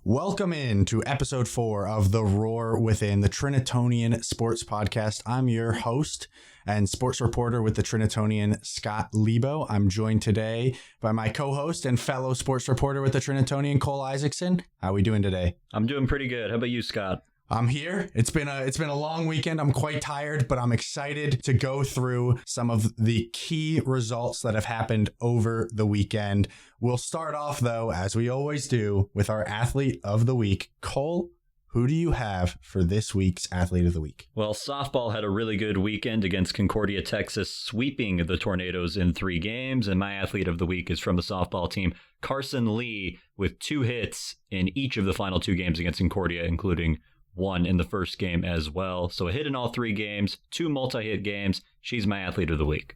Welcome in to episode 4 of The Roar Within, the Trinitonian Sports Podcast. I'm your host and sports reporter with the Trinitonian, Scott Lebo. I'm joined today by my co-host and fellow sports reporter with the Trinitonian, Cole Isaacson. How are we doing today? I'm doing pretty good. How about you, Scott? I'm here. It's been a long weekend. I'm quite tired, but I'm excited to go through some of the key results that have happened over the weekend. We'll start off, though, as we always do, with our Athlete of the Week. Cole, who do you have for this week's Athlete of the Week? Well, softball had a really good weekend against Concordia, Texas, sweeping the Tornadoes in 3 games. And my Athlete of the Week is from the softball team, Carson Lee, with 2 hits in each of the final 2 games against Concordia, including 1 in the first game as well. So a hit in all 3 games, 2 multi-hit games. She's my Athlete of the Week.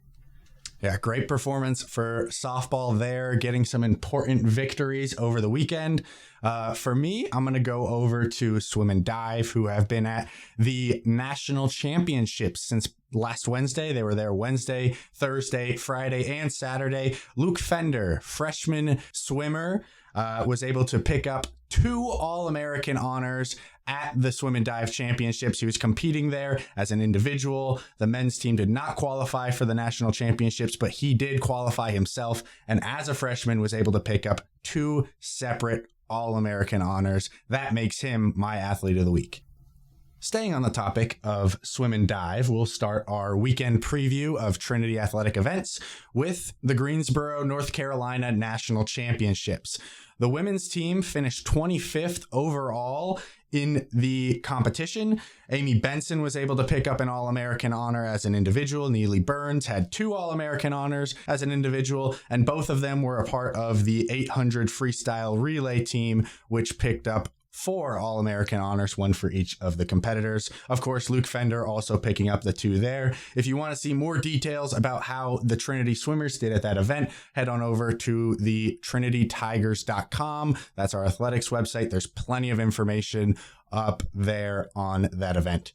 Yeah, great performance for softball there, getting some important victories over the weekend. For me, I'm going to go over to swim and dive, who have been at the national championships since last Wednesday. They were there Wednesday, Thursday, Friday, and Saturday. Luke Fender, freshman swimmer, was able to pick up 2 All-American honors at the Swim and Dive Championships. He was competing there as an individual. The men's team did not qualify for the national championships, but he did qualify himself, and as a freshman was able to pick up 2 separate All-American honors. That makes him my Athlete of the Week. Staying on the topic of swim and dive, we'll start our weekend preview of Trinity athletic events with the Greensboro, North Carolina National Championships. The women's team finished 25th overall in the competition. Amy Benson was able to pick up an All-American honor as an individual. Neely Burns had 2 All-American honors as an individual, and both of them were a part of the 800 freestyle relay team, which picked up 4 All-American honors, 1 for each of the competitors. Of course, Luke Fender also picking up the 2 there. If you want to see more details about how the Trinity swimmers did at that event, head on over to the trinitytigers.com. That's our athletics website. There's plenty of information up there on that event.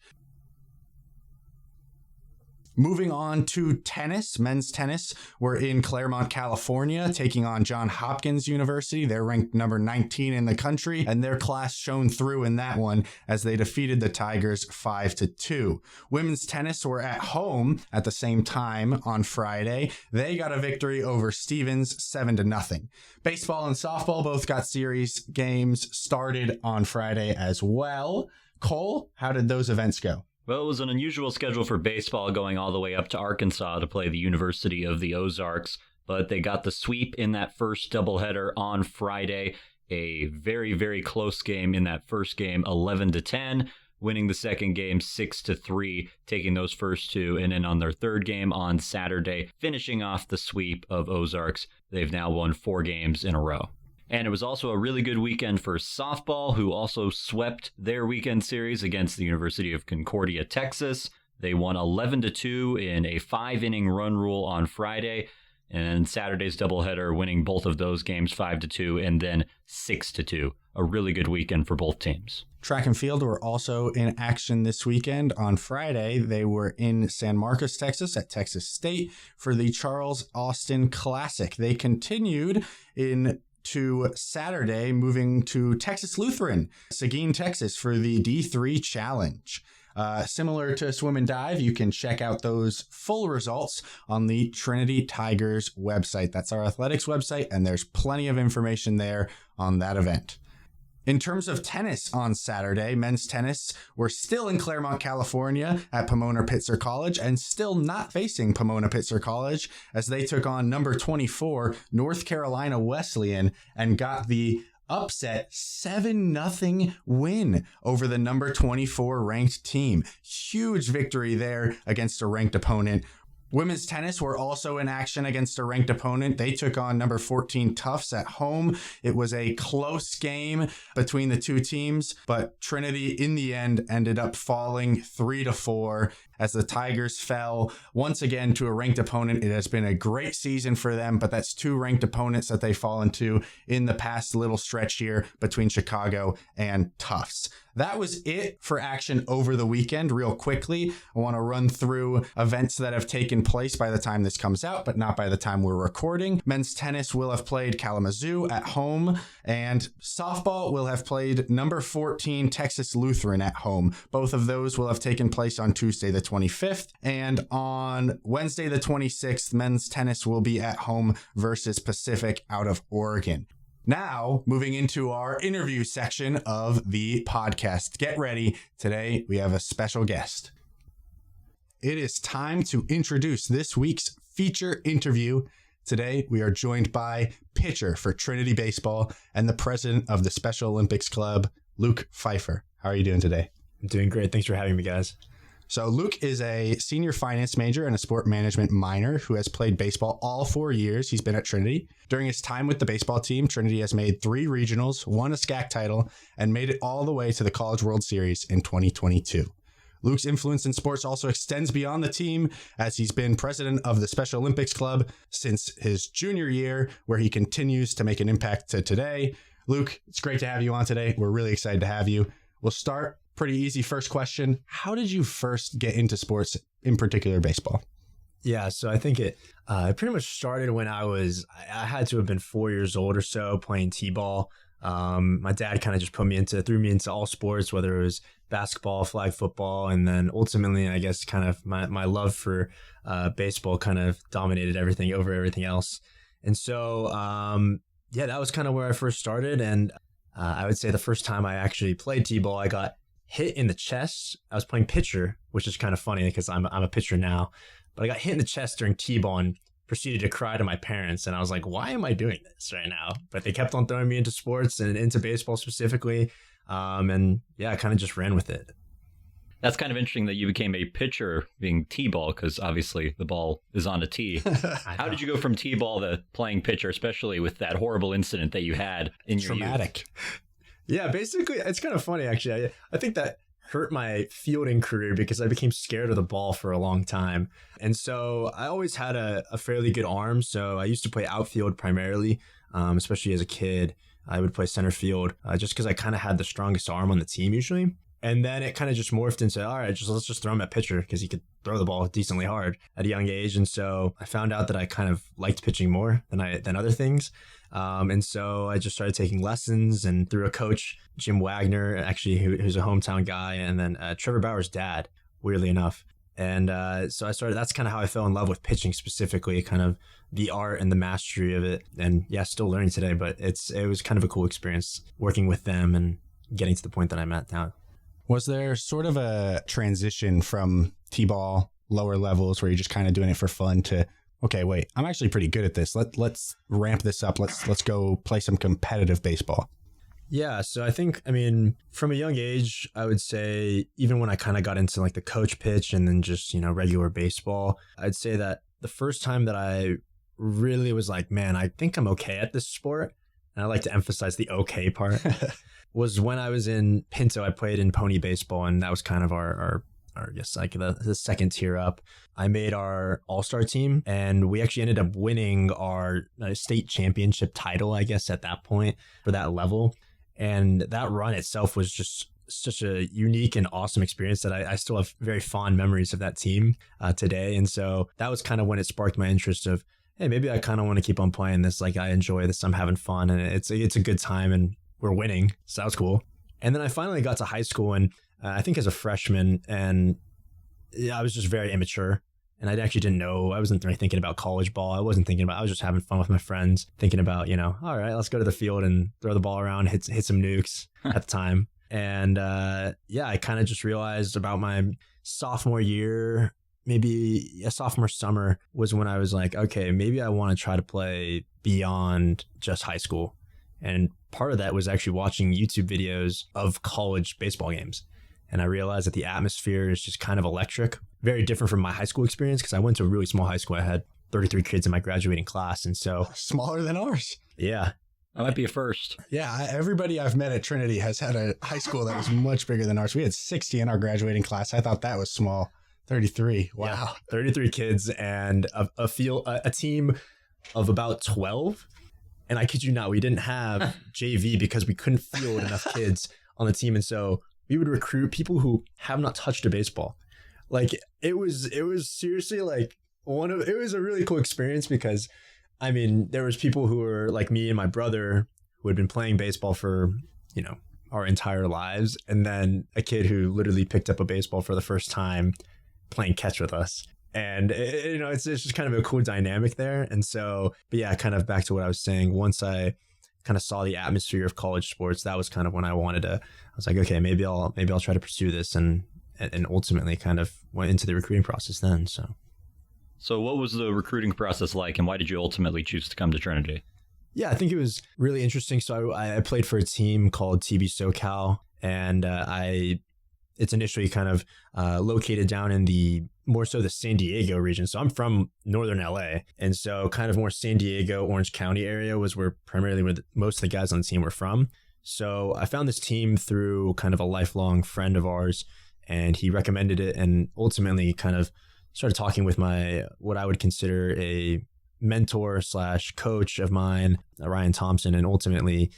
Moving on to tennis, men's tennis. We're in Claremont, California, taking on Johns Hopkins University. They're ranked number 19 in the country, and their class shone through in that one as they defeated the Tigers 5-2. Women's tennis were at home at the same time on Friday. They got a victory over Stevens 7-0. Baseball and softball both got series games started on Friday as well. Cole, how did those events go? Well, it was an unusual schedule for baseball, going all the way up to Arkansas to play the University of the Ozarks, but they got the sweep in that first doubleheader on Friday. A very, very close game in that first game, 11-10, winning the second game 6-3, taking those first 2, and then on their third game on Saturday, finishing off the sweep of Ozarks. They've now won 4 games in a row. And it was also a really good weekend for softball, who also swept their weekend series against the University of Concordia, Texas. They won 11-2 in a 5-inning run rule on Friday, and Saturday's doubleheader winning both of those games 5-2 and then 6-2. A really good weekend for both teams. Track and field were also in action this weekend. On Friday, they were in San Marcos, Texas at Texas State for the Charles Austin Classic. They continued to Saturday, moving to Texas Lutheran, Seguin, Texas for the D3 Challenge. Similar to swim and dive, you can check out those full results on the Trinity Tigers website. That's our athletics website, and there's plenty of information there on that event. In terms of tennis on Saturday, men's tennis, we're still in Claremont, California at Pomona-Pitzer College, and still not facing Pomona-Pitzer College as they took on number 24 North Carolina Wesleyan and got the upset 7-0 win over the number 24 ranked team. Huge victory there against a ranked opponent. Women's tennis were also in action against a ranked opponent. They took on number 14 Tufts at home. It was a close game between the 2 teams, but Trinity in the end ended up falling 3-4 as the Tigers fell once again to a ranked opponent. It has been a great season for them, but that's 2 ranked opponents that they've fallen to in the past little stretch here between Chicago and Tufts. that was it for action over the weekend. Real quickly, I want to run through events that have taken place by the time this comes out, but not by the time we're recording. Men's tennis will have played Kalamazoo at home, and softball will have played number 14 Texas Lutheran at home. Both of those will have taken place on Tuesday the 25th, and on Wednesday the 26th, men's tennis will be at home versus Pacific out of Oregon. Now, moving into our interview section of the podcast. Get ready. Today, we have a special guest. It is time to introduce this week's feature interview. Today, we are joined by pitcher for Trinity Baseball and the president of the Special Olympics Club, Luke Pfeifer. How are you doing today? I'm doing great. Thanks for having me, guys. So Luke is a senior finance major and a sport management minor who has played baseball all 4 years. He's been at Trinity. During his time with the baseball team, Trinity has made 3 regionals, won a SCAC title, and made it all the way to the College World Series in 2022. Luke's influence in sports also extends beyond the team, as he's been president of the Special Olympics Club since his junior year, where he continues to make an impact to today. Luke, it's great to have you on today. We're really excited to have you. We'll start pretty easy. First question. How did you first get into sports, in particular baseball? Yeah, so I think it pretty much started when I had to have been 4 years old or so, playing t-ball. My dad kind of just threw me into all sports, whether it was basketball, flag football, and then ultimately, I guess, kind of my love for baseball kind of dominated everything over everything else. And so, that was kind of where I first started. And I would say the first time I actually played t-ball, I got hit in the chest. I was playing pitcher, which is kind of funny because I'm a pitcher now, but I got hit in the chest during t-ball and proceeded to cry to my parents. And I was like, why am I doing this right now? But they kept on throwing me into sports and into baseball specifically. I kind of just ran with it. That's kind of interesting that you became a pitcher being t-ball, because obviously the ball is on a tee. How did you go from t-ball to playing pitcher, especially with that horrible incident that you had in your Traumatic. youth? Yeah, basically, it's kind of funny, actually. I think that hurt my fielding career because I became scared of the ball for a long time. And so I always had a fairly good arm. So I used to play outfield primarily, especially as a kid. I would play center field just because I kind of had the strongest arm on the team usually. And then it kind of just morphed into, all right, let's just throw him at pitcher because he could throw the ball decently hard at a young age. And so I found out that I kind of liked pitching more than other things. And so I just started taking lessons, and through a coach, Jim Wagner, actually, who's a hometown guy, and then Trevor Bauer's dad, weirdly enough. And so that's kind of how I fell in love with pitching specifically, kind of the art and the mastery of it. And yeah, still learning today, but it was kind of a cool experience working with them and getting to the point that I'm at now. Was there sort of a transition from t-ball lower levels where you're just kind of doing it for fun to, okay, wait, I'm actually pretty good at this. Let's ramp this up. Let's go play some competitive baseball. Yeah, so I think, from a young age, I would say even when I kind of got into like the coach pitch and then just, regular baseball, I'd say that the first time that I really was like, man, I think I'm okay at this sport, and I like to emphasize the okay part, was when I was in Pinto. I played in pony baseball, and that was kind of our I guess like the second tier up. I made our all-star team, and we actually ended up winning our state championship title, I guess, at that point for that level. And that run itself was just such a unique and awesome experience that I still have very fond memories of that team today. And so that was kind of when it sparked my interest of, hey, maybe I kind of want to keep on playing this. Like, I enjoy this. I'm having fun, and it's a good time, and we're winning. So that was cool. And then I finally got to high school, and I think as a freshman, and I was just very immature, and I actually didn't know. I wasn't really thinking about college ball. I was just having fun with my friends, thinking about, all right, let's go to the field and throw the ball around, hit some nukes at the time. And I kind of just realized about my sophomore year, maybe a sophomore summer, was when I was like, okay, maybe I want to try to play beyond just high school. And part of that was actually watching YouTube videos of college baseball games. And I realized that the atmosphere is just kind of electric, very different from my high school experience, because I went to a really small high school. I had 33 kids in my graduating class. And so smaller than ours. Yeah. That might be a first. Yeah. Everybody I've met at Trinity has had a high school that was much bigger than ours. We had 60 in our graduating class. I thought that was small. 33. Wow. Yeah, 33 kids and a team of about 12. And I kid you not, we didn't have JV because we couldn't field enough kids on the team. And so we would recruit people who have not touched a baseball. Like it was seriously like it was a really cool experience because I mean, there was people who were like me and my brother who had been playing baseball for, our entire lives. And then a kid who literally picked up a baseball for the first time playing catch with us. And, it's just kind of a cool dynamic there. And so, but yeah, kind of back to what I was saying, once I kind of saw the atmosphere of college sports, that was kind of when I was like, okay, maybe I'll try to pursue this and ultimately kind of went into the recruiting process then. So what was the recruiting process like and why did you ultimately choose to come to Trinity? Yeah, I think it was really interesting. So I played for a team called TB SoCal, and it's initially kind of located down in more so the San Diego region. So I'm from northern LA. And so kind of more San Diego, Orange County area was where most of the guys on the team were from. So I found this team through kind of a lifelong friend of ours, and he recommended it and ultimately kind of started talking with what I would consider a mentor / coach of mine, Ryan Thompson, and ultimately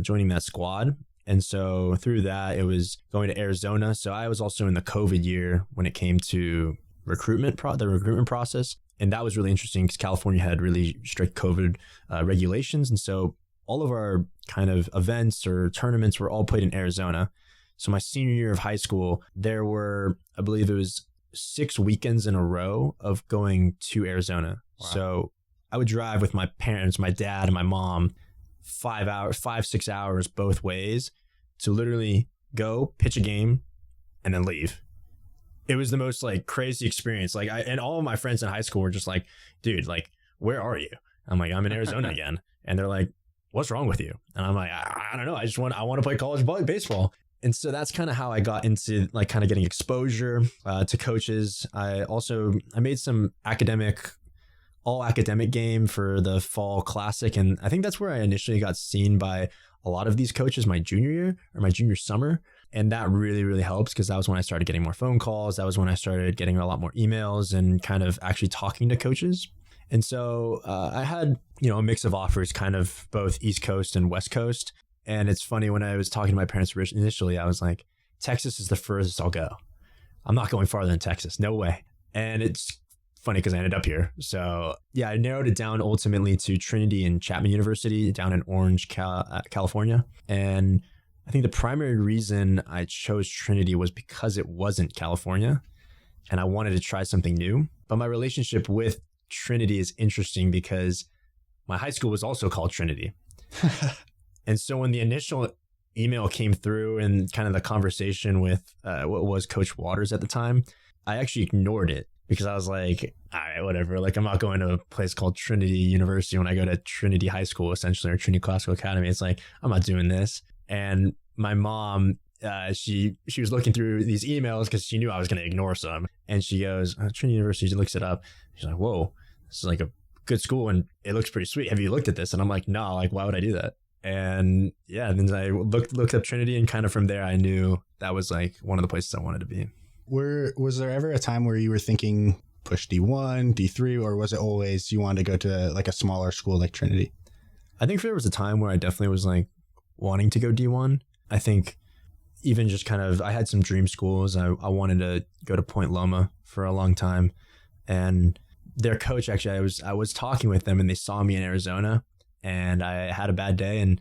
joining that squad. And so through that, it was going to Arizona. So I was also in the COVID year when it came to the recruitment process. And that was really interesting because California had really strict COVID regulations. And so all of our kind of events or tournaments were all played in Arizona. So my senior year of high school, there were, I believe it was 6 weekends in a row of going to Arizona. Wow. So I would drive with my parents, my dad and my mom, 5-6 hours both ways to literally go pitch a game and then leave. It was the most like crazy experience. Like and all of my friends in high school were just like, dude, like, where are you? I'm like, I'm in Arizona again. And they're like, what's wrong with you? And I'm like, I don't know. I want to play college baseball. And so that's kind of how I got into like kind of getting exposure to coaches. I made some all academic game for the fall classic. And I think that's where I initially got seen by a lot of these coaches my junior year or my junior summer. And that really, really helps because that was when I started getting more phone calls. That was when I started getting a lot more emails and kind of actually talking to coaches. And so I had, a mix of offers, kind of both East Coast and West Coast. And it's funny, when I was talking to my parents initially, I was like, Texas is the furthest I'll go. I'm not going farther than Texas. No way. And it's funny because I ended up here. So yeah, I narrowed it down ultimately to Trinity and Chapman University down in Orange, California. And I think the primary reason I chose Trinity was because it wasn't California and I wanted to try something new. But my relationship with Trinity is interesting because my high school was also called Trinity. And so when the initial email came through and kind of the conversation with what was Coach Waters at the time, I actually ignored it because I was like, all right, whatever. Like, I'm not going to a place called Trinity University when I go to Trinity High School, essentially, or Trinity Classical Academy. It's like, I'm not doing this. And my mom, she was looking through these emails because she knew I was going to ignore some. And she goes, Trinity University, she looks it up. She's like, whoa, this is like a good school and it looks pretty sweet. Have you looked at this? And I'm like, no, like, why would I do that? And yeah, then I looked up Trinity, and kind of from there, I knew that was like one of the places I wanted to be. Was there ever a time where you were thinking push D1, D3, or was it always you wanted to go to like a smaller school like Trinity? I think there was a time where I definitely was like wanting to go D1. I think even just kind of, I had some dream schools. I wanted to go to Point Loma for a long time, and their coach, actually, I was talking with them and they saw me in Arizona. And I had a bad day, and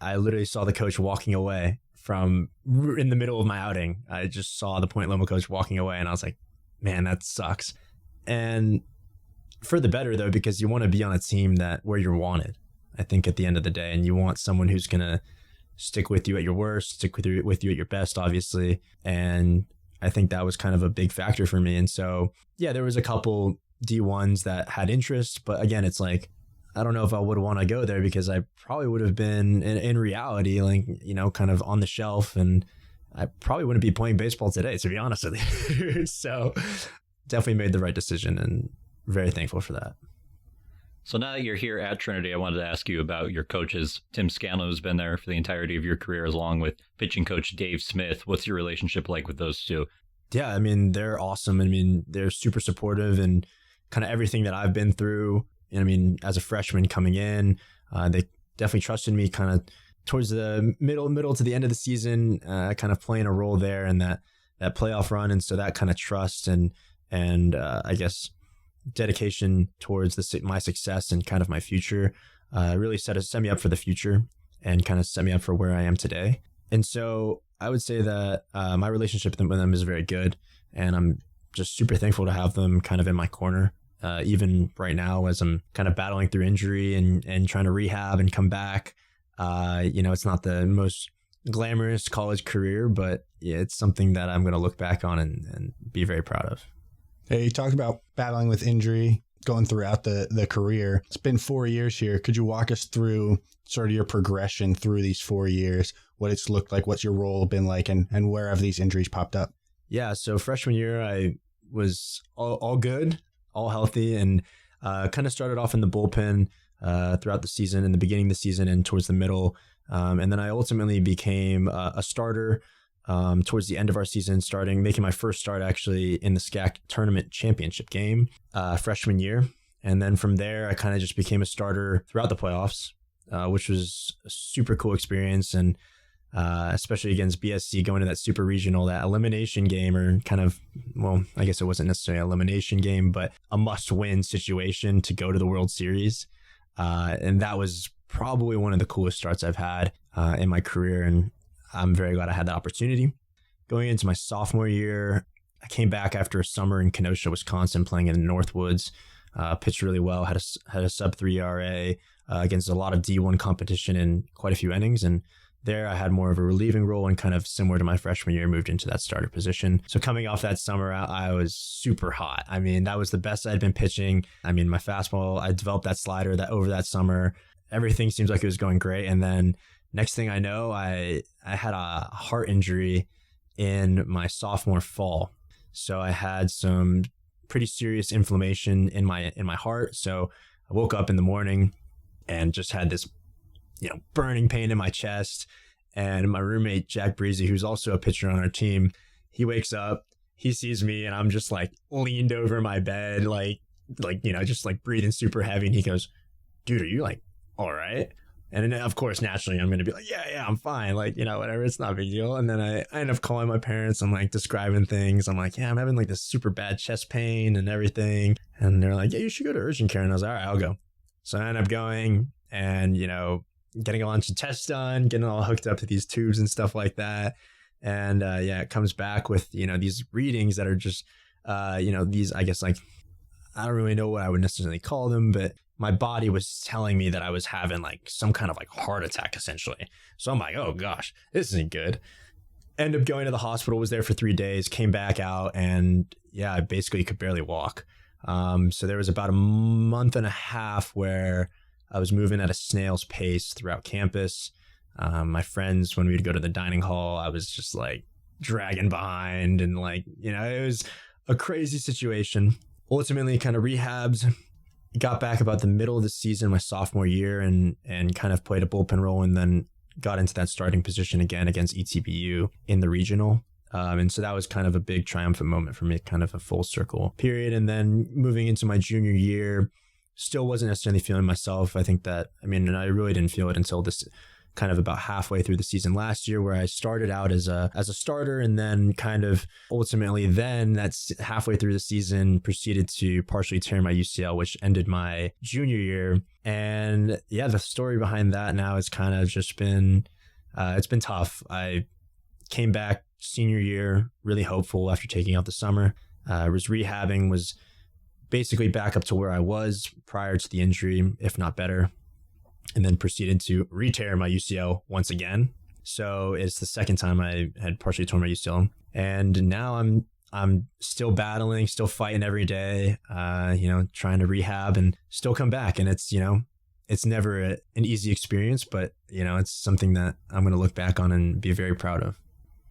I literally saw the coach walking away from in the middle of my outing. I just saw the Point Loma coach walking away, and I was like, man, that sucks. And for the better, though, because you want to be on a team where you're wanted, I think, at the end of the day. And you want someone who's going to stick with you at your worst, stick with you at your best, obviously. And I think that was kind of a big factor for me. And so, yeah, there was a couple D1s that had interest. But again, it's like, I don't know if I would want to go there because I probably would have been in reality, like, kind of on the shelf, and I probably wouldn't be playing baseball today, to be honest with you. So definitely made the right decision and very thankful for that. So now that you're here at Trinity, I wanted to ask you about your coaches. Tim Scanlon has been there for the entirety of your career, along with pitching coach Dave Smith. What's your relationship like with those two? Yeah, I mean, they're awesome. I mean, they're super supportive, and kind of everything that I've been through. I mean, as a freshman coming in, they definitely trusted me, kind of towards the middle to the end of the season, kind of playing a role there in that playoff run. And so that kind of trust and I guess dedication towards my success and kind of my future really set me up for the future and kind of set me up for where I am today. And so I would say that my relationship with them is very good, and I'm just super thankful to have them kind of in my corner. Even right now, as I'm kind of battling through injury and trying to rehab and come back, it's not the most glamorous college career, but it's something that I'm going to look back on and be very proud of. Hey, you talked about battling with injury going throughout the career. It's been 4 years here. Could you walk us through sort of your progression through these 4 years, what it's looked like, what's your role been like, and where have these injuries popped up? Yeah, so freshman year, I was all good, all healthy, and kind of started off in the bullpen throughout the season, in the beginning of the season and towards the middle. And then I ultimately became a starter towards the end of our season, making my first start actually in the SCAC tournament championship game freshman year. And then from there, I kind of just became a starter throughout the playoffs, which was a super cool experience. And especially against BSC, going to that super regional, that elimination game, or kind of, well, I guess it wasn't necessarily an elimination game, but a must-win situation to go to the World Series. And that was probably one of the coolest starts I've had in my career. And I'm very glad I had that opportunity. Going into my sophomore year, I came back after a summer in Kenosha, Wisconsin, playing in the Northwoods. Pitched really well, had a sub-3 ERA against a lot of D1 competition in quite a few innings. And there I had more of a relieving role, and kind of similar to my freshman year, moved into that starter position. So coming off that summer, I was super hot. I mean, that was the best I'd been pitching. I mean, my fastball, I developed that slider over that summer. Everything seems like it was going great. And then next thing I know, I had a heart injury in my sophomore fall. So I had some pretty serious inflammation in my heart. So I woke up in the morning and just had this, burning pain in my chest. And my roommate, Jack Breezy, who's also a pitcher on our team, he wakes up, he sees me, and I'm just like leaned over my bed, just like breathing super heavy. And he goes, "Dude, are you like all right?" And then, of course, naturally, I'm going to be like, yeah, I'm fine. Whatever. It's not a big deal. And then I end up calling my parents. I'm like describing things. I'm like, yeah, I'm having like this super bad chest pain and everything. And they're like, yeah, you should go to urgent care. And I was like, all right, I'll go. So I end up going and, getting a bunch of tests done, getting all hooked up to these tubes and stuff like that. And it comes back with, these readings that are just, these, I guess, like, I don't really know what I would necessarily call them, but my body was telling me that I was having like some kind of like heart attack essentially. So I'm like, oh gosh, this isn't good. End up going to the hospital, was there for 3 days, came back out, and I basically could barely walk. So there was about a month and a half where I was moving at a snail's pace throughout campus. My friends, when we'd go to the dining hall, I was just like dragging behind, and it was a crazy situation. Ultimately kind of rehabs, got back about the middle of the season, my sophomore year, and kind of played a bullpen role, and then got into that starting position again against ETBU in the regional. And so that was kind of a big triumphant moment for me, kind of a full circle period. And then moving into my junior year, still wasn't necessarily feeling myself. I think that, and I really didn't feel it until this kind of about halfway through the season last year, where I started out as a starter, and then kind of ultimately then that's halfway through the season proceeded to partially tear my UCL, which ended my junior year. And the story behind that now has kind of just been, it's been tough. I came back senior year, really hopeful after taking out the summer. Was rehabbing, was basically back up to where I was prior to the injury, if not better. And then proceeded to re-tear my UCL once again. So it's the second time I had partially torn my UCL. And now I'm still battling, still fighting every day, trying to rehab and still come back. And it's, it's never an easy experience, but, it's something that I'm going to look back on and be very proud of.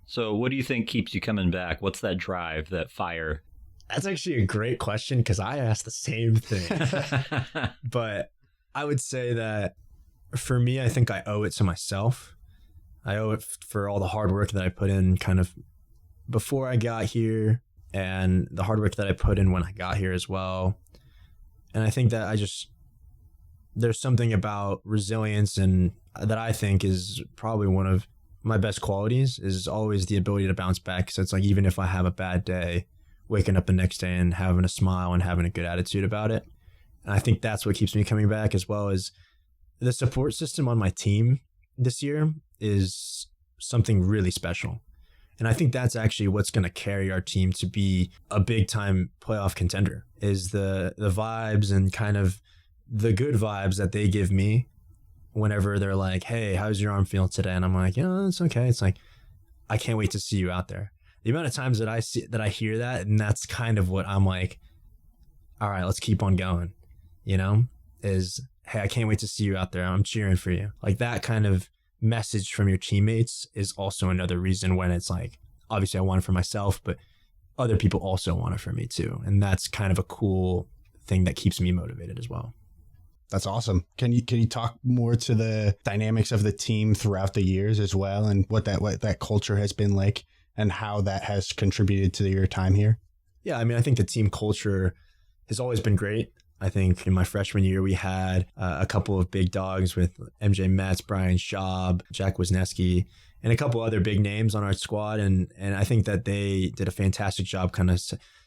So what do you think keeps you coming back? What's that drive, that fire? That's actually a great question, because I asked the same thing. But I would say that for me, I think I owe it to myself. I owe it for all the hard work that I put in kind of before I got here, and the hard work that I put in when I got here as well. And I think that I just there's something about resilience and that I think is probably one of my best qualities is always the ability to bounce back. So it's like, even if I have a bad day, waking up the next day and having a smile and having a good attitude about it. And I think that's what keeps me coming back, as well as the support system on my team this year is something really special. And I think that's actually what's going to carry our team to be a big time playoff contender, is the vibes and kind of the good vibes that they give me whenever they're like, hey, how's your arm feeling today? And I'm like, it's okay. It's like, I can't wait to see you out there. The amount of times that I hear that, and that's kind of what I'm like, all right, let's keep on going, is, hey, I can't wait to see you out there. I'm cheering for you. Like, that kind of message from your teammates is also another reason when it's like, obviously I want it for myself, but other people also want it for me too. And that's kind of a cool thing that keeps me motivated as well. That's awesome. Can you talk more to the dynamics of the team throughout the years as well, and what that culture has been like and how that has contributed to your time here? Yeah, I mean, I think the team culture has always been great. I think in my freshman year, we had a couple of big dogs with MJ Metz, Brian Schaub, Jack Wisniewski, and a couple other big names on our squad. And I think that they did a fantastic job kind of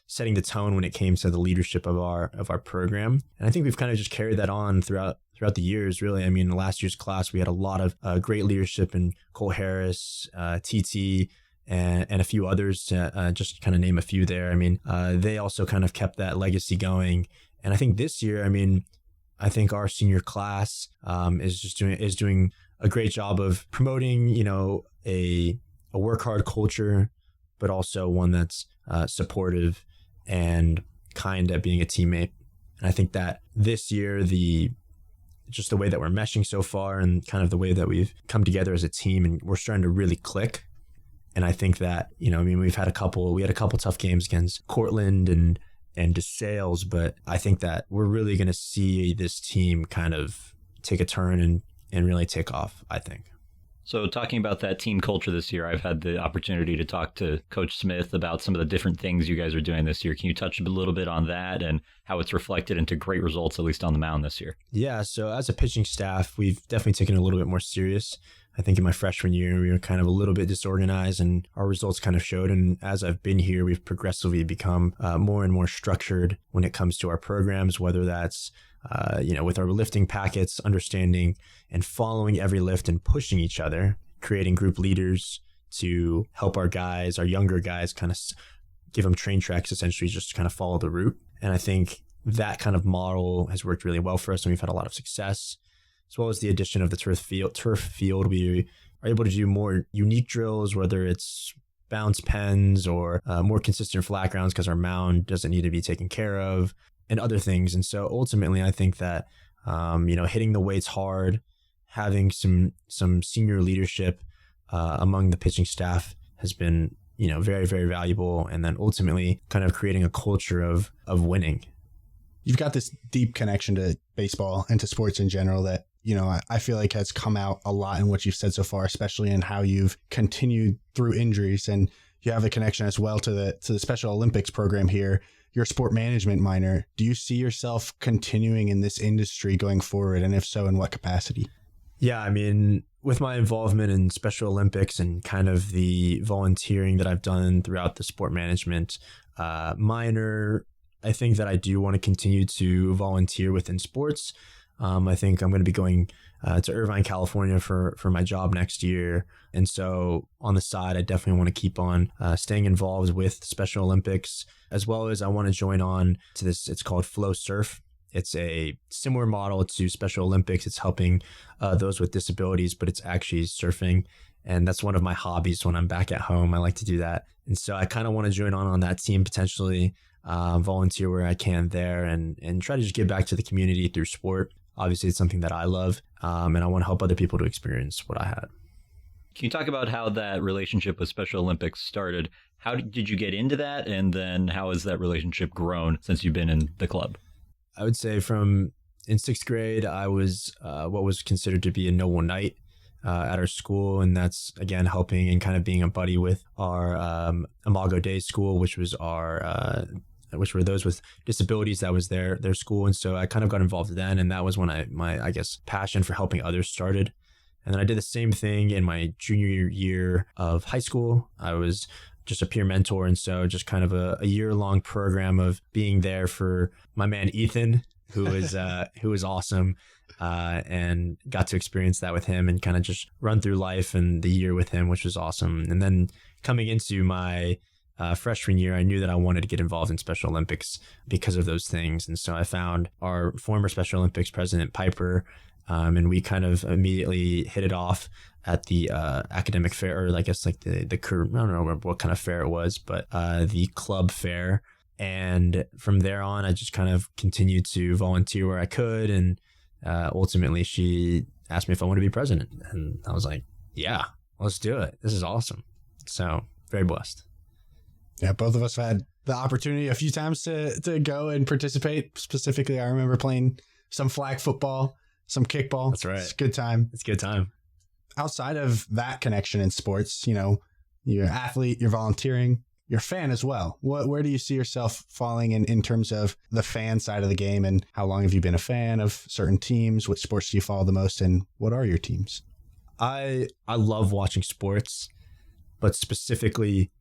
setting the tone when it came to the leadership of our program. And I think we've kind of just carried that on throughout the years, really. I mean, in last year's class, we had a lot of great leadership in Cole Harris, TT, and a few others to just kind of name a few there. I mean, they also kind of kept that legacy going. And I think this year, I mean, I think our senior class is doing a great job of promoting, a work hard culture, but also one that's supportive and kind at being a teammate. And I think that this year, just the way that we're meshing so far and kind of the way that we've come together as a team, and we're starting to really click. And I think that, we had a couple tough games against Cortland and DeSales, but I think that we're really going to see this team kind of take a turn and really take off, I think. So talking about that team culture this year, I've had the opportunity to talk to Coach Smith about some of the different things you guys are doing this year. Can you touch a little bit on that and how it's reflected into great results, at least on the mound this year? Yeah, so as a pitching staff, we've definitely taken it a little bit more serious. I think in my freshman year, we were kind of a little bit disorganized and our results kind of showed. And as I've been here, we've progressively become more and more structured when it comes to our programs, whether that's with our lifting packets, understanding and following every lift and pushing each other, creating group leaders to help our younger guys, kind of give them train tracks, essentially just kind of follow the route. And I think that kind of model has worked really well for us, and we've had a lot of success, as well as the addition of the turf field. We are able to do more unique drills, whether it's bounce pens or more consistent flat grounds because our mound doesn't need to be taken care of, and other things. And so ultimately, I think that, hitting the weights hard, having some senior leadership among the pitching staff has been, very, very valuable. And then ultimately kind of creating a culture of winning. You've got this deep connection to baseball and to sports in general that, I feel like has come out a lot in what you've said so far, especially in how you've continued through injuries. And you have a connection as well to the Special Olympics program here. Your sport management minor. Do you see yourself continuing in this industry going forward? And if so, in what capacity? Yeah, I mean, with my involvement in Special Olympics and kind of the volunteering that I've done throughout the sport management minor, I think that I do want to continue to volunteer within sports. I think I'm going to be going to Irvine, California for my job next year. And so on the side, I definitely want to keep on staying involved with Special Olympics, as well as I want to join on to this. It's called Flow Surf. It's a similar model to Special Olympics. It's helping those with disabilities, but it's actually surfing. And that's one of my hobbies when I'm back at home. I like to do that. And so I kind of want to join on that team, potentially volunteer where I can there and try to just give back to the community through sport. Obviously, it's something that I love, and I want to help other people to experience what I had. Can you talk about how that relationship with Special Olympics started? How did you get into that? And then how has that relationship grown since you've been in the club? I would say in sixth grade, I was what was considered to be a noble knight at our school. And that's, again, helping and kind of being a buddy with our Imago Dei school, which was our which were those with disabilities. That was their school. And so I kind of got involved then. And that was when my passion for helping others started. And then I did the same thing in my junior year of high school. I was just a peer mentor. And so just kind of a year-long program of being there for my man, Ethan, who was awesome, and got to experience that with him and kind of just run through life and the year with him, which was awesome. And then coming into my freshman year, I knew that I wanted to get involved in Special Olympics because of those things. And so I found our former Special Olympics president, Pfeifer, and we kind of immediately hit it off at the academic fair, or I guess like the I don't know what kind of fair it was, but the club fair. And from there on, I just kind of continued to volunteer where I could. And ultimately, she asked me if I wanted to be president. And I was like, yeah, let's do it. This is awesome. So very blessed. Yeah, both of us had the opportunity a few times to go and participate. Specifically, I remember playing some flag football, some kickball. That's right. It's a good time. It's a good time. Outside of that connection in sports, you know, you're an athlete, you're volunteering, you're a fan as well. Where do you see yourself falling in terms of the fan side of the game, and how long have you been a fan of certain teams? What sports do you follow the most, and what are your teams? I love watching sports, but specifically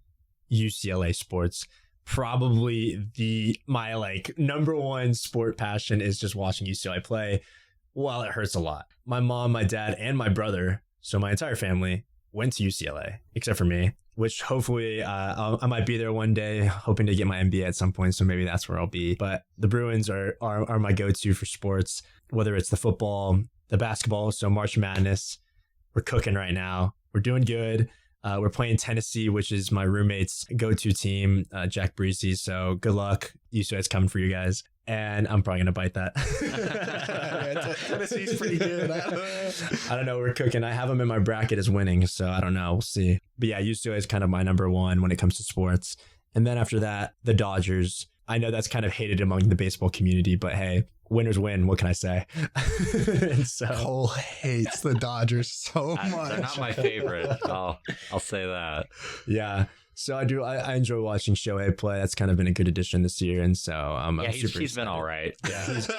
UCLA sports. Probably my like number one sport passion is just watching UCLA play. While it hurts a lot, my mom, my dad, and my brother, so my entire family, went to UCLA except for me, which hopefully I might be there one day, hoping to get my MBA at some point. So maybe that's where I'll be. But the Bruins are my go-to for sports, whether it's the football, the basketball. So March Madness, we're cooking right now. We're doing good. We're playing Tennessee, which is my roommate's go-to team, Jack Breezy. So good luck. UCLA's coming for you guys. And I'm probably going to bite that. Tennessee's pretty good. I don't know. We're cooking. I have them in my bracket as winning. So I don't know. We'll see. But yeah, UCLA is kind of my number one when it comes to sports. And then after that, the Dodgers. I know that's kind of hated among the baseball community, but hey, winners win. What can I say? And so Cole hates the Dodgers so much. They're not my favorite. I'll say that. Yeah. So I enjoy watching Shohei play. That's kind of been a good addition this year. And so he's been all right. Yeah. He's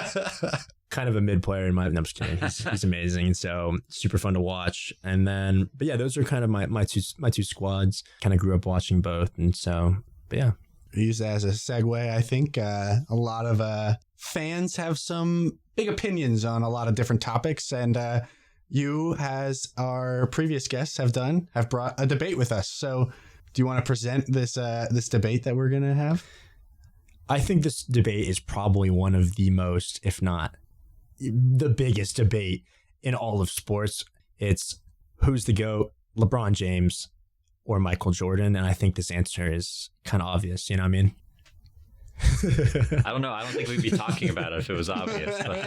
kind of a mid player in my, no, I'm just kidding. He's amazing. So super fun to watch. And then, but yeah, those are kind of my two squads. Kind of grew up watching both. And so, but yeah. Use that as a segue. I think a lot of fans have some big opinions on a lot of different topics, and you, as our previous guests have brought a debate with us. So do you want to present this debate that we're going to have? I think this debate is probably one of the most, if not the biggest debate in all of sports. It's who's the GOAT, LeBron James or Michael Jordan? And I think this answer is kind of obvious. You know what I mean? I don't know. I don't think we'd be talking about it if it was obvious. But.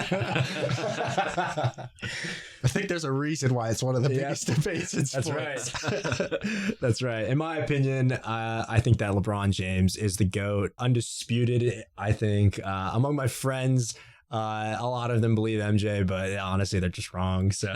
I think there's a reason why it's one of the biggest debates in sports. That's right. That's right. In my opinion, I think that LeBron James is the GOAT, undisputed. I think among my friends, a lot of them believe MJ, but honestly, they're just wrong. So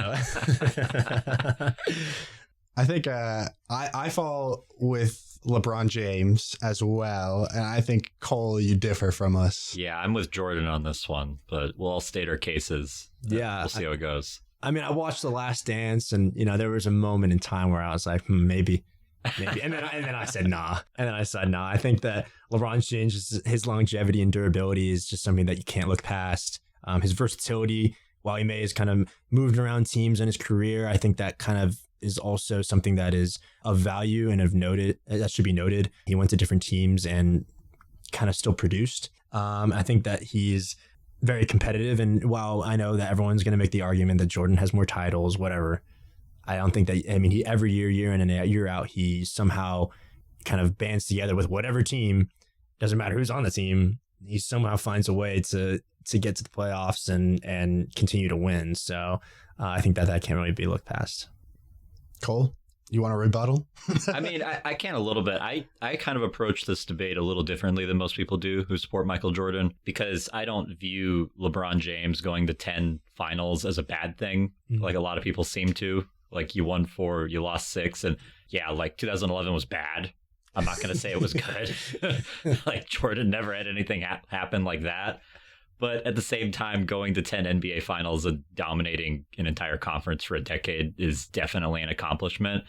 I think I fall with LeBron James as well, and I think, Cole, you differ from us. Yeah, I'm with Jordan on this one, but we'll all state our cases. Yeah, we'll see how it goes. I mean, I watched The Last Dance, and there was a moment in time where I was like, maybe, and then I said nah, I think that LeBron James, his longevity and durability is just something that you can't look past. His versatility, while he may have kind of moved around teams in his career, I think that kind of is also something that is of value and that should be noted. He went to different teams and kind of still produced. I think that he's very competitive. And while I know that everyone's going to make the argument that Jordan has more titles, whatever, I don't think that, he every year in and year out, he somehow kind of bands together with whatever team, doesn't matter who's on the team, he somehow finds a way to get to the playoffs and continue to win. So I think that can't really be looked past. Cole, you want to rebuttal? I can a little bit. I kind of approach this debate a little differently than most people do who support Michael Jordan, because I don't view LeBron James going to 10 finals as a bad thing, like a lot of people seem to. Like, you won 4, you lost 6, and yeah, like 2011 was bad. I'm not going to say it was good. Like Jordan never had anything happen like that. But at the same time, going to 10 NBA finals and dominating an entire conference for a decade is definitely an accomplishment.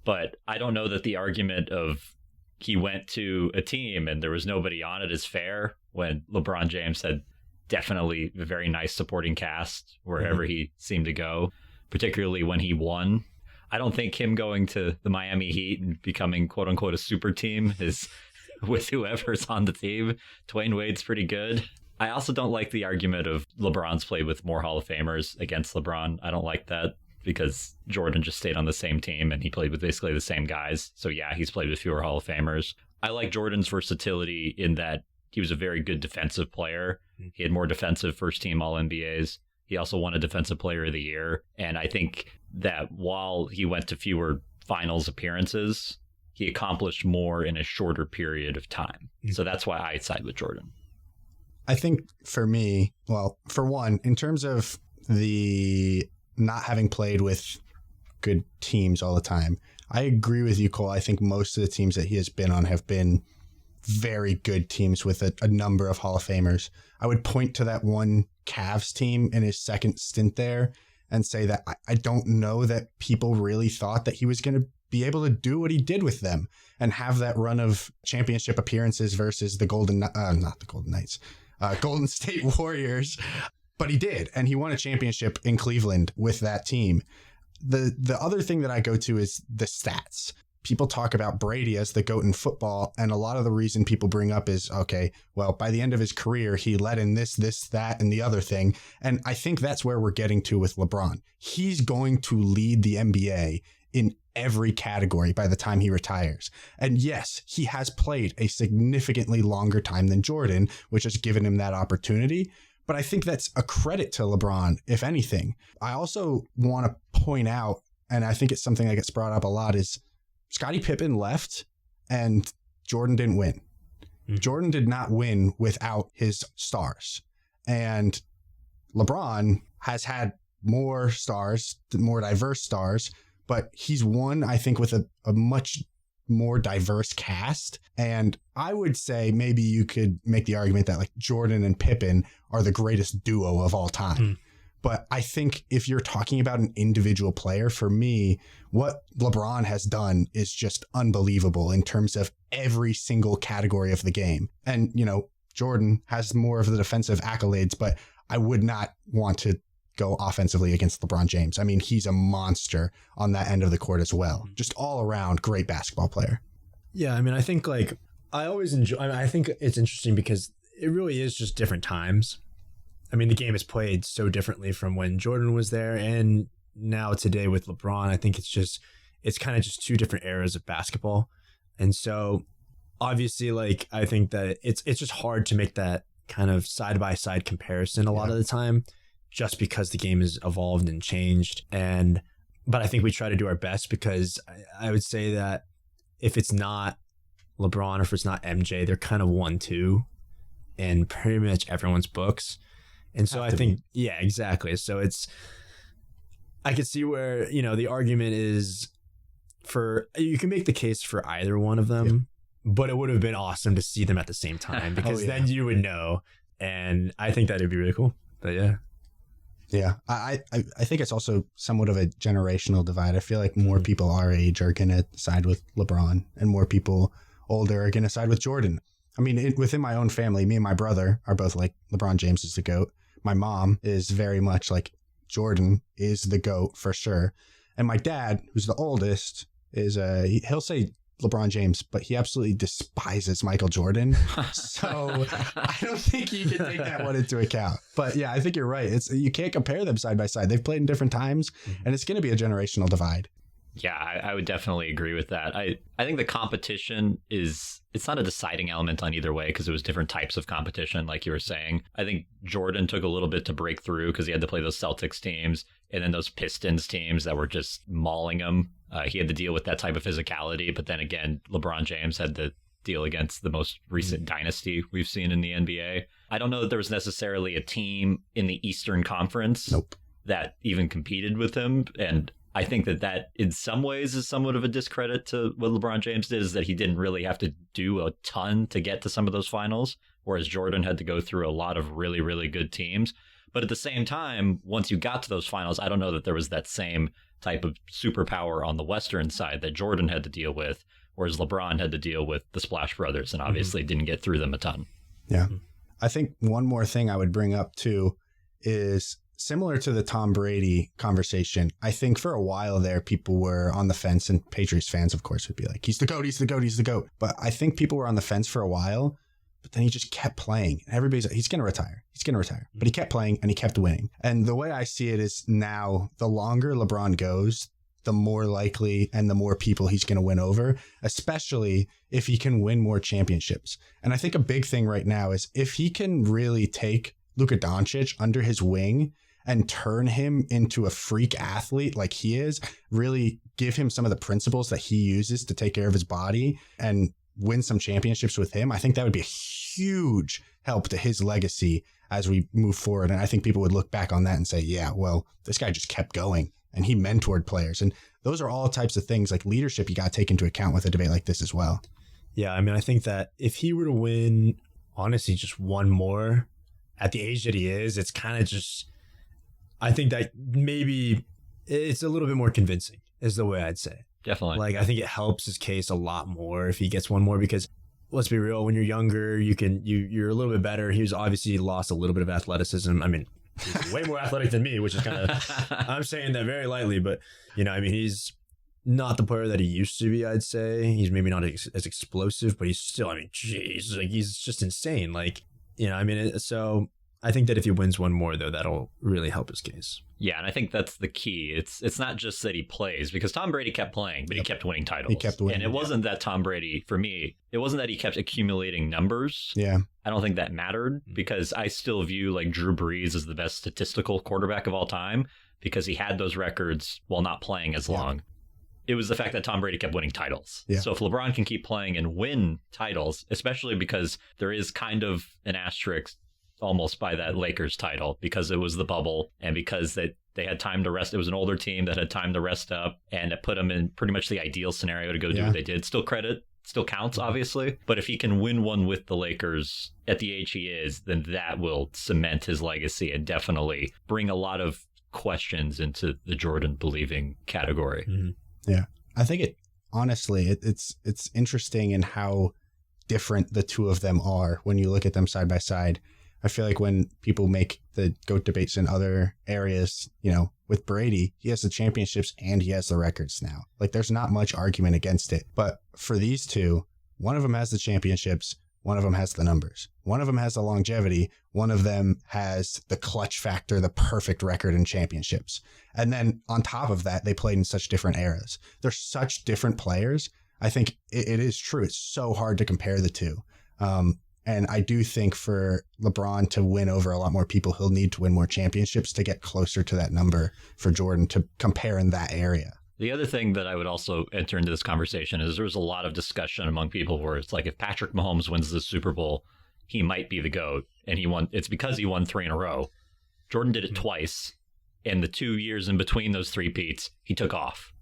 But I don't know that the argument of he went to a team and there was nobody on it is fair when LeBron James had definitely a very nice supporting cast wherever he seemed to go, particularly when he won. I don't think him going to the Miami Heat and becoming quote unquote a super team is with whoever's on the team. Dwayne Wade's pretty good. I also don't like the argument of LeBron's played with more Hall of Famers against LeBron. I don't like that because Jordan just stayed on the same team and he played with basically the same guys. So yeah, he's played with fewer Hall of Famers. I like Jordan's versatility in that he was a very good defensive player. He had more defensive first team All-NBAs. He also won a Defensive Player of the Year. And I think that while he went to fewer finals appearances, he accomplished more in a shorter period of time. So that's why I side with Jordan. I think for me, well, for one, in terms of the not having played with good teams all the time, I agree with you, Cole. I think most of the teams that he has been on have been very good teams with a number of Hall of Famers. I would point to that one Cavs team in his second stint there and say that I don't know that people really thought that he was going to be able to do what he did with them and have that run of championship appearances versus the Golden State Warriors. But he did, and he won a championship in Cleveland with that team. The other thing that I go to is the stats. People talk about Brady as the GOAT in football, and a lot of the reason people bring up is, okay, well, by the end of his career, he led in this, that, and the other thing. And I think that's where we're getting to with LeBron. He's going to lead the NBA in every category by the time he retires. And yes, he has played a significantly longer time than Jordan, which has given him that opportunity. But I think that's a credit to LeBron, if anything. I also want to point out, and I think it's something that gets brought up a lot, is Scottie Pippen left and Jordan didn't win. Jordan did not win without his stars. And LeBron has had more stars, more diverse stars, but he's won, I think, with a much more diverse cast. And I would say maybe you could make the argument that like Jordan and Pippen are the greatest duo of all time. But I think if you're talking about an individual player, for me, what LeBron has done is just unbelievable in terms of every single category of the game. And, you know, Jordan has more of the defensive accolades, but I would not want to go offensively against LeBron James. I mean, he's a monster on that end of the court as well. Just all around great basketball player. Yeah, I mean, I think like I always enjoy, I think it's interesting because it really is just different times. I mean, the game is played so differently from when Jordan was there and now today with LeBron. I think it's kind of just two different eras of basketball. And so obviously, like, I think that it's just hard to make that kind of side-by-side comparison a lot of the time just because the game has evolved and changed. But I think we try to do our best because I would say that if it's not LeBron or if it's not MJ, they're kind of 1-2 in pretty much everyone's books. And so I think, yeah, exactly. So I could see where, you know, the argument is you can make the case for either one of them, but it would have been awesome to see them at the same time because then you would know. And I think that'd be really cool. But yeah. Yeah, I think it's also somewhat of a generational divide. I feel like more people our age are going to side with LeBron and more people older are going to side with Jordan. I mean, within my own family, me and my brother are both like LeBron James is the GOAT. My mom is very much like Jordan is the GOAT for sure. And my dad, who's the oldest, is he'll say LeBron James, but he absolutely despises Michael Jordan. So I don't think you can take that one into account. But yeah, I think you're right. You can't compare them side by side. They've played in different times, and it's going to be a generational divide. Yeah, I would definitely agree with that. I think the competition it's not a deciding element on either way because it was different types of competition, like you were saying. I think Jordan took a little bit to break through because he had to play those Celtics teams and then those Pistons teams that were just mauling him. He had to deal with that type of physicality. But then again, LeBron James had to deal against the most recent dynasty we've seen in the NBA. I don't know that there was necessarily a team in the Eastern Conference that even competed with him. And I think that in some ways is somewhat of a discredit to what LeBron James did, is that he didn't really have to do a ton to get to some of those finals, whereas Jordan had to go through a lot of really, really good teams. But at the same time, once you got to those finals, I don't know that there was that same type of superpower on the Western side that Jordan had to deal with, whereas LeBron had to deal with the Splash Brothers and obviously didn't get through them a ton. Yeah. I think one more thing I would bring up too is similar to the Tom Brady conversation. I think for a while there, people were on the fence, and Patriots fans, of course, would be like, he's the GOAT, he's the GOAT, he's the GOAT. But I think people were on the fence for a while, but then he just kept playing. Everybody's like, he's going to retire. He's going to retire. But he kept playing and he kept winning. And the way I see it is now, the longer LeBron goes, the more likely and the more people he's going to win over, especially if he can win more championships. And I think a big thing right now is if he can really take Luka Doncic under his wing and turn him into a freak athlete like he is, really give him some of the principles that he uses to take care of his body and win some championships with him, I think that would be a huge help to his legacy as we move forward. And I think people would look back on that and say, yeah, well, this guy just kept going and he mentored players. And those are all types of things like leadership you got to take into account with a debate like this as well. Yeah, I mean, I think that if he were to win, honestly, just one more at the age that he is, it's kind of just, I think that maybe it's a little bit more convincing is the way I'd say. Definitely. Like, I think it helps his case a lot more if he gets one more, because let's be real, when you're younger, you're a little bit better. He's obviously lost a little bit of athleticism. I mean, he's way more athletic than me, which is kind of, I'm saying that very lightly, but you know, I mean, he's not the player that he used to be, I'd say. He's maybe not as explosive, but he's still, I mean, geez, like he's just insane. Like, you know, I mean, so I think that if he wins one more, though, that'll really help his case. Yeah, and I think that's the key. It's not just that he plays, because Tom Brady kept playing, but he kept winning titles. He kept winning. And it wasn't that Tom Brady, for me, it wasn't that he kept accumulating numbers. Yeah. I don't think that mattered, because I still view like Drew Brees as the best statistical quarterback of all time, because he had those records while not playing as long. It was the fact that Tom Brady kept winning titles. Yeah. So if LeBron can keep playing and win titles, especially because there is kind of an asterisk almost by that Lakers title, because it was the bubble and because they had time to rest. It was an older team that had time to rest up, and it put them in pretty much the ideal scenario to go do what they did. Still counts, obviously. But if he can win one with the Lakers at the age he is, then that will cement his legacy and definitely bring a lot of questions into the Jordan believing category. Mm-hmm. Yeah. I think it's interesting in how different the two of them are when you look at them side by side. I feel like when people make the GOAT debates in other areas, you know, with Brady, he has the championships and he has the records now. Like, there's not much argument against it. But for these two, one of them has the championships, one of them has the numbers. One of them has the longevity, one of them has the clutch factor, the perfect record in championships. And then on top of that, they played in such different eras. They're such different players. I think it is true. It's so hard to compare the two. And I do think for LeBron to win over a lot more people, he'll need to win more championships to get closer to that number for Jordan to compare in that area. The other thing that I would also enter into this conversation is there's a lot of discussion among people where it's like, if Patrick Mahomes wins the Super Bowl, he might be the GOAT, and it's because he won 3 in a row. Jordan did it twice, and the 2 years in between those 3-peats, he took off.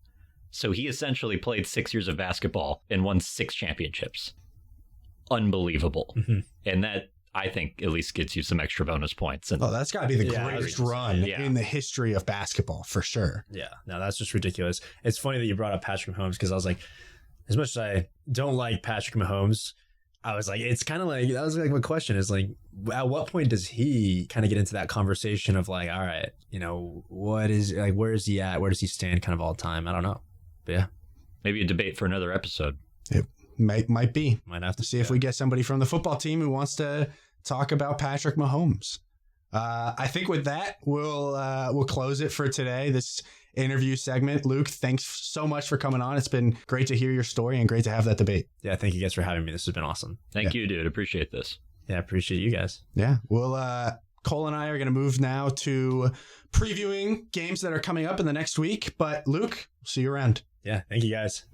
So he essentially played 6 years of basketball and won 6 championships. Unbelievable. Mm-hmm. And that, I think, at least gets you some extra bonus points. And that's got to be the greatest run in the history of basketball, for sure. Yeah, no, that's just ridiculous. It's funny that you brought up Patrick Mahomes, because I was like, as much as I don't like Patrick Mahomes, I was like, it's kind of like, that was like my question is like, at what point does he kind of get into that conversation of like, all right, you know, what is, like, where is he at? Where does he stand kind of all time? I don't know. But yeah. Maybe a debate for another episode. It might be. Might have to see if we get somebody from the football team who wants to talk about Patrick Mahomes. I think with that, we'll close it for today, this interview segment. Luke, thanks so much for coming on. It's been great to hear your story and great to have that debate. Yeah, thank you guys for having me. This has been awesome. Thank you, dude. Appreciate this. Yeah, appreciate you guys. Yeah, Cole and I are going to move now to previewing games that are coming up in the next week. But Luke, see you around. Yeah, thank you guys.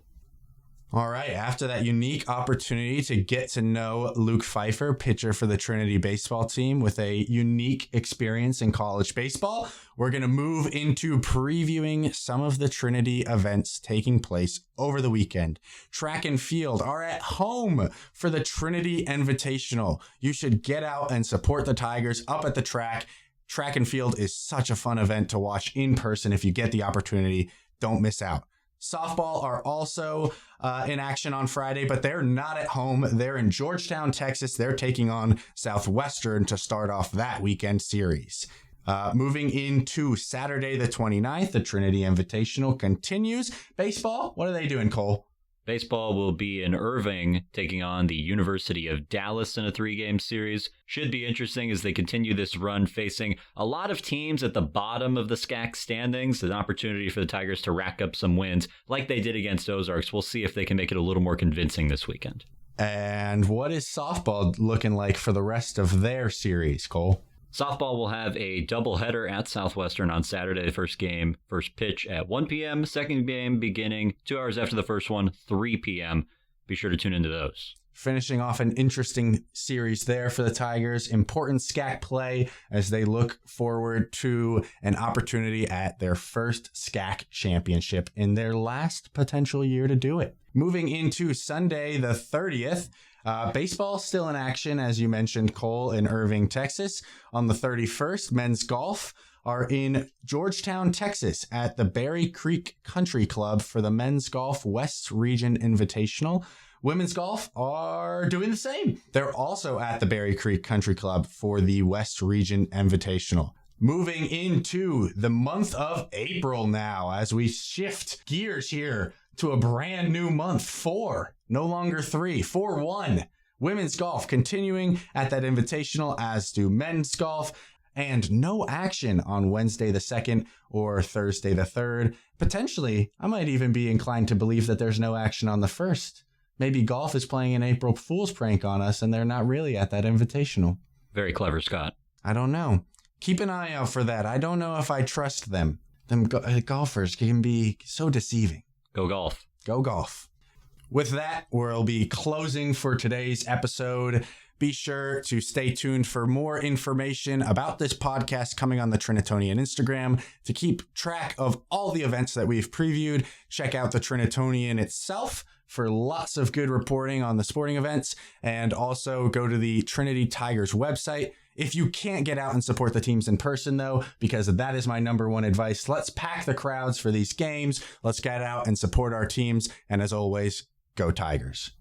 All right, after that unique opportunity to get to know Luke Pfeifer, pitcher for the Trinity baseball team with a unique experience in college baseball, we're going to move into previewing some of the Trinity events taking place over the weekend. Track and field are at home for the Trinity Invitational. You should get out and support the Tigers up at the track. Track and field is such a fun event to watch in person if you get the opportunity. Don't miss out. Softball are also in action on Friday, but they're not at home. They're in Georgetown, Texas. They're taking on Southwestern to start off that weekend series. Moving into Saturday the 29th, the Trinity Invitational continues. Baseball, what are they doing, Cole? Baseball will be in Irving, taking on the University of Dallas in a 3-game series. Should be interesting as they continue this run, facing a lot of teams at the bottom of the SCAC standings. An opportunity for the Tigers to rack up some wins like they did against Ozarks. We'll see if they can make it a little more convincing this weekend. And what is softball looking like for the rest of their series, Cole? Softball will have a doubleheader at Southwestern on Saturday. The first pitch at 1 p.m. Second game beginning 2 hours after the first one, 3 p.m. Be sure to tune into those. Finishing off an interesting series there for the Tigers. Important SCAC play as they look forward to an opportunity at their first SCAC championship in their last potential year to do it. Moving into Sunday the 30th, baseball still in action, as you mentioned, Cole, in Irving, Texas. On the 31st, men's golf are in Georgetown, Texas at the Berry Creek Country Club for the Men's Golf West Region Invitational. Women's golf are doing the same. They're also at the Berry Creek Country Club for the West Region Invitational. Moving into the month of April now, as we shift gears here to a brand new month, 4, no longer 3, 4-1. Women's golf continuing at that invitational, as do men's golf, and no action on Wednesday the 2nd or Thursday the 3rd. Potentially, I might even be inclined to believe that there's no action on the 1st. Maybe golf is playing an April Fool's prank on us and they're not really at that invitational. Very clever, Scott. I don't know. Keep an eye out for that. I don't know if I trust them. Golfers can be so deceiving. Go golf. Go golf. With that, we'll be closing for today's episode. Be sure to stay tuned for more information about this podcast coming on the Trinitonian Instagram. To keep track of all the events that we've previewed, check out the Trinitonian itself for lots of good reporting on the sporting events, and also go to the Trinity Tigers website. If you can't get out and support the teams in person, though, because that is my number one advice, let's pack the crowds for these games. Let's get out and support our teams. And as always, go Tigers.